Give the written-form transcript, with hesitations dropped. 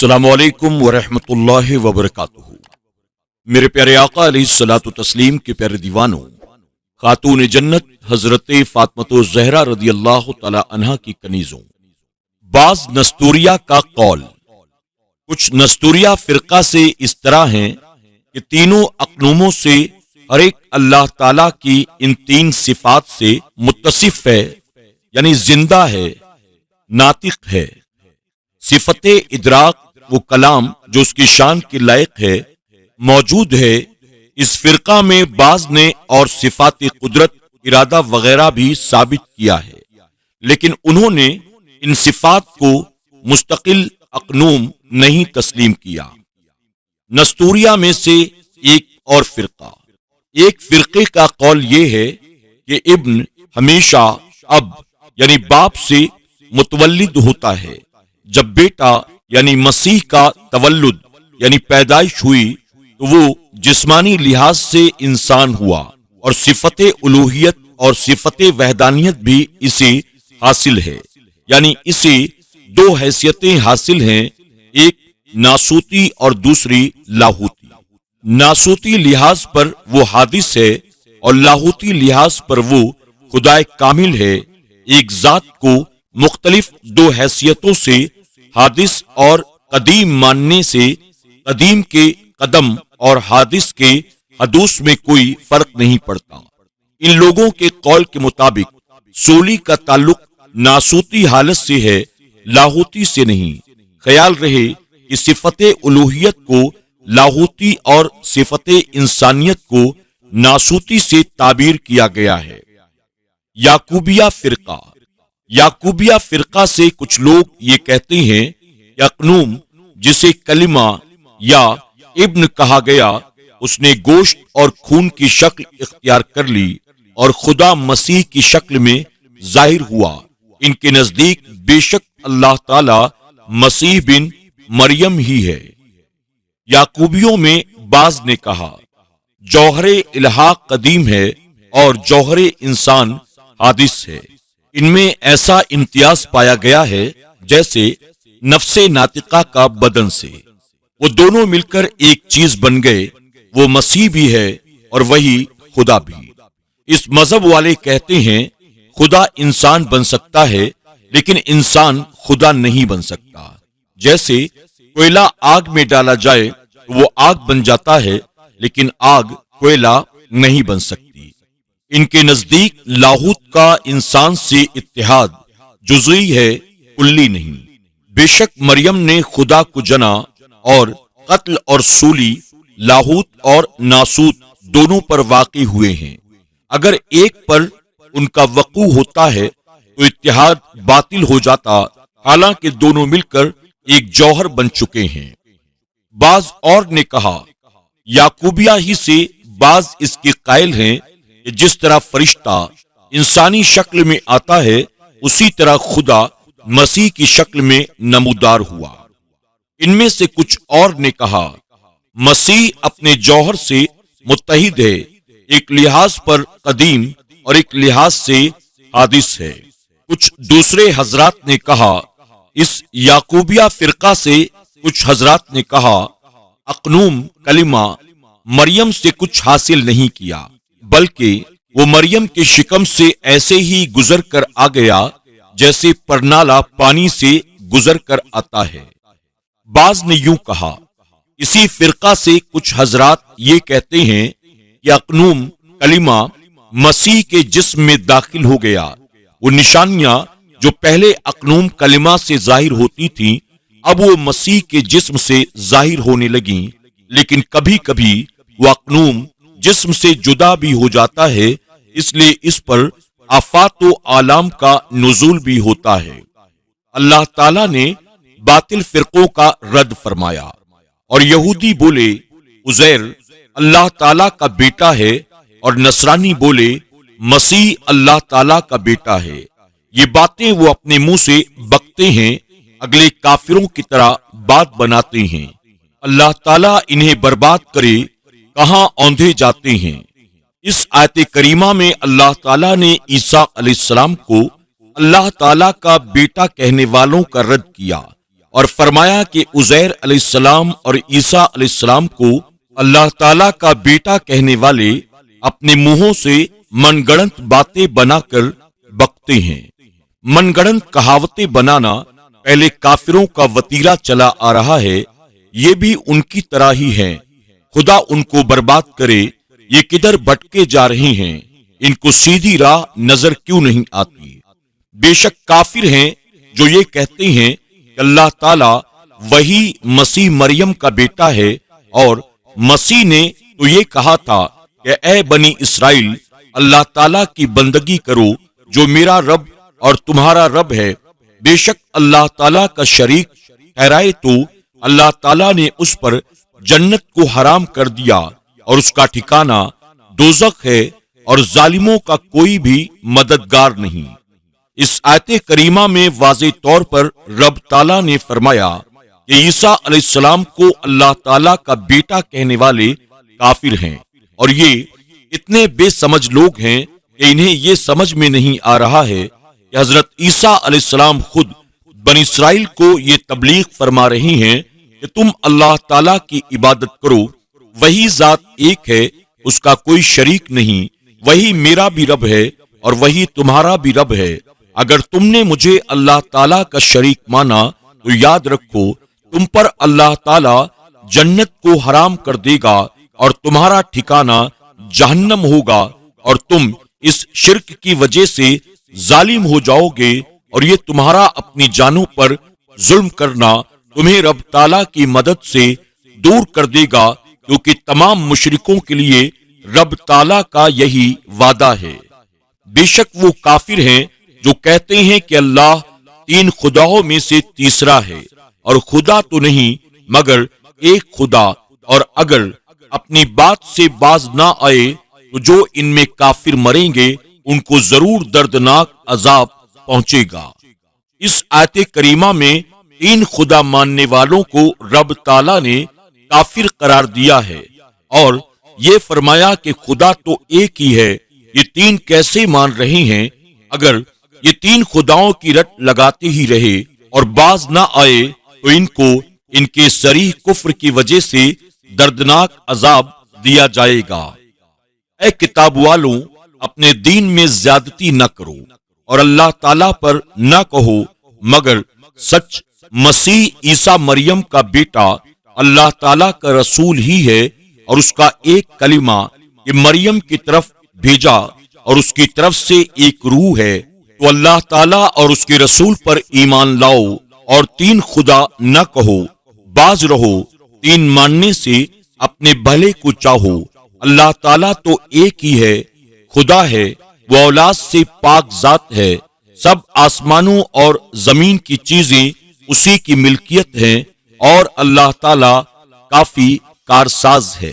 अस्सलामु अलैकुम वरहमतुल्लाहि वबरकातुहू। मेरे प्यारे आका अलैहिस्सलातु तस्लीम के प्यारे दीवानों, खातून जन्नत हजरत फातिमा ज़हरा रदियल्लाहु तआला अन्हा की कनीजों, बाज नस्तूरिया का कौल। कुछ नस्तूरिया फिरका से इस तरह हैं कि तीनों अक़नूमों से हर एक अल्लाह ताला की इन तीन सिफात से मुत्तसिफ है, यानी जिंदा है, नातिक है। सिफत इदराक, वो कलाम जो उसकी शान के लायक है, मौजूद है। इस फिरका में बाज ने और सिफात कुदरत, इरादा वगैरह भी साबित किया है, लेकिन उन्होंने इन सिफात को मुस्तकिल अक़नूम नहीं तस्लीम किया। नस्तूरिया में से एक और फिरका, एक फिरके का कौल ये है कि इब्न हमेशा अब यानी बाप से मुतवल्लिद होता है। जब बेटा यानी मसीह का तवल्लुद यानी पैदाइश हुई तो वो जिस्मानी लिहाज से इंसान हुआ और सिफत उलूहियत और सिफत वहदानियत भी इसे हासिल है, यानी इसे दो हैसियतें हासिल हैं, एक नासूती और दूसरी लाहूती। नासूती लिहाज पर वो हादिस है और लाहूती लिहाज पर वो खुदाए कामिल है। एक जात को मुख्तलिफ दो हैसियतों से हादिस और कदीम मानने से कदीम के कदम और हादिस के हदूस में कोई फर्क नहीं पड़ता। इन लोगों के कौल के मुताबिक सोली का ताल्लुक नासूती हालत से है, लाहूती से नहीं। ख्याल रहे कि सिफत उलूहियत को लाहूती और सिफत इंसानियत को नासूती से ताबीर किया गया है। याकूबिया फिरका, याकूबिया फिरका से कुछ लोग ये कहते हैं कि अक़नूम जिसे कलिमा या इब्न कहा गया, उसने गोश्त और खून की शक्ल इख्तियार कर ली और खुदा मसीह की शक्ल में जाहिर हुआ। इनके नजदीक बेशक अल्लाह ताला मसीह बिन मरियम ही है। याकूबियों में बाज ने कहा, जौहरे इल्हाक कदीम है और जौहरे इंसान हादिस है। इनमें ऐसा इम्तियाज पाया गया है जैसे नफ्से नातिका का बदन से। वो दोनों मिलकर एक चीज बन गए। वो मसीह भी है और वही खुदा भी। इस मजहब वाले कहते हैं खुदा इंसान बन सकता है, लेकिन इंसान खुदा नहीं बन सकता। जैसे कोयला आग में डाला जाए तो वो आग बन जाता है, लेकिन आग कोयला नहीं बन सकती। इनके नजदीक लाहूत का इंसान से इत्तेहाद जुज़ई है, कुल्ली नहीं। बेशक मरियम ने खुदा को जना और कत्ल और सूली लाहूत और नासूत दोनों पर वाक़ई हुए हैं। अगर एक पर उनका वक़ू होता है तो इत्तेहाद बातिल हो जाता, हालांकि दोनों मिलकर एक जौहर बन चुके हैं। बाज और ने कहा, याकूबिया ही से बाज इसके कायल हैं कि जिस तरह फरिश्ता इंसानी शक्ल में आता है, उसी तरह खुदा मसीह की शक्ल में नमूदार हुआ। इनमें से कुछ और ने कहा, मसीह अपने जौहर से मुत्तहिद है, एक लिहाज पर कदीम और एक लिहाज से हादिस है। कुछ दूसरे हजरात ने कहा, इस याकूबिया फिरका से कुछ हजरात ने कहा, अक़नूम कलिमा मरियम से कुछ हासिल नहीं किया, बल्कि वो मरियम के शिकम से ऐसे ही गुजर कर आ गया जैसे परनाला पानी से गुजर कर आता है। बाज ने यूं कहा, इसी फिरका से कुछ हजरात ये कहते हैं कि अक़नूम कलिमा मसीह के जिस्म में दाखिल हो गया। वो निशानियां जो पहले अक़नूम कलिमा से जाहिर होती थीं, अब वो मसीह के जिस्म से जाहिर होने लगी। लेकिन कभी कभी वो अक़नूम जिस्म से जुदा भी हो जाता है, इसलिए इस पर आफात आलाम का नुज़ूल भी होता है। अल्लाह ताला ने बातिल फिरकों का रद्द फरमाया और यहूदी बोले उज़ैर अल्लाह ताला का बेटा है और नसरानी बोले मसीह अल्लाह ताला का बेटा है। ये बातें वो अपने मुंह से बकते हैं, अगले काफिरों की तरह बात बनाते हैं। अल्लाह ताला इन्हें बर्बाद करे, कहां औंधे जाते हैं। इस आयत करीमा में अल्लाह ताला ने ईसा अलैहिस्सलाम को अल्लाह ताला का बेटा कहने वालों का रद्द किया اور فرمایا کہ عزیر علیہ السلام اور عیسیٰ علیہ السلام کو اللہ تعالیٰ کا بیٹا کہنے والے اپنے منہوں سے من گڑنت باتیں بنا کر بکتے ہیں۔ من گڑنت کہاوتیں بنانا پہلے کافروں کا وتیرہ چلا آ رہا ہے، یہ بھی ان کی طرح ہی ہیں۔ خدا ان کو برباد کرے، یہ کدھر بھٹکے جا رہے ہیں، ان کو سیدھی راہ نظر کیوں نہیں آتی؟ بے شک کافر ہیں جو یہ کہتے ہیں کہ اللہ تعالیٰ وہی مسیح مریم کا بیٹا ہے، اور مسیح نے تو یہ کہا تھا کہ اے بنی اسرائیل، اللہ تعالیٰ کی بندگی کرو جو میرا رب اور تمہارا رب ہے۔ بے شک اللہ تعالیٰ کا شریک ٹھہرائے تو اللہ تعالیٰ نے اس پر جنت کو حرام کر دیا، اور اس کا ٹھکانہ دوزخ ہے، اور ظالموں کا کوئی بھی مددگار نہیں۔ اس آیت کریمہ میں واضح طور پر رب تعالیٰ نے فرمایا کہ عیسیٰ علیہ السلام کو اللہ تعالیٰ کا بیٹا کہنے والے کافر ہیں، اور یہ اتنے بے سمجھ لوگ ہیں کہ انہیں یہ سمجھ میں نہیں آ رہا ہے کہ حضرت عیسیٰ علیہ السلام خود بنی اسرائیل کو یہ تبلیغ فرما رہی ہیں کہ تم اللہ تعالیٰ کی عبادت کرو، وہی ذات ایک ہے، اس کا کوئی شریک نہیں، وہی میرا بھی رب ہے اور وہی تمہارا بھی رب ہے۔ اگر تم نے مجھے اللہ تعالیٰ کا شریک مانا تو یاد رکھو تم پر اللہ تعالیٰ جنت کو حرام کر دے گا اور تمہارا ٹھکانہ جہنم ہوگا، اور تم اس شرک کی وجہ سے ظالم ہو جاؤ گے، اور یہ تمہارا اپنی جانوں پر ظلم کرنا تمہیں رب تعالیٰ کی مدد سے دور کر دے گا، کیونکہ تمام مشرکوں کے لیے رب تعالیٰ کا یہی وعدہ ہے۔ بے شک وہ کافر ہیں جو کہتے ہیں کہ اللہ تین خداؤں میں سے تیسرا ہے، اور خدا تو نہیں مگر ایک خدا، اور اگر اپنی بات سے باز نہ آئے تو جو ان میں کافر مریں گے ان کو ضرور دردناک عذاب پہنچے گا۔ اس آیت کریمہ میں تین خدا ماننے والوں کو رب تعالیٰ نے کافر قرار دیا ہے، اور یہ فرمایا کہ خدا تو ایک ہی ہے، یہ تین کیسے مان رہے ہیں؟ اگر یہ تین خداؤں کی رٹ لگاتے ہی رہے اور باز نہ آئے تو ان کو ان کے صریح کفر کی وجہ سے دردناک عذاب دیا جائے گا۔ اے کتاب والوں، اپنے دین میں زیادتی نہ کرو اور اللہ تعالیٰ پر نہ کہو مگر سچ، مسیح عیسیٰ مریم کا بیٹا اللہ تعالیٰ کا رسول ہی ہے، اور اس کا ایک کلمہ کہ مریم کی طرف بھیجا اور اس کی طرف سے ایک روح ہے۔ تو اللہ تعالیٰ اور اس کے رسول پر ایمان لاؤ اور تین خدا نہ کہو، باز رہو تین ماننے سے، اپنے بھلے کو چاہو۔ اللہ تعالیٰ تو ایک ہی ہے، خدا ہے، وہ اولاد سے پاک ذات ہے، سب آسمانوں اور زمین کی چیزیں اسی کی ملکیت ہیں، اور اللہ تعالیٰ کافی کارساز ہے۔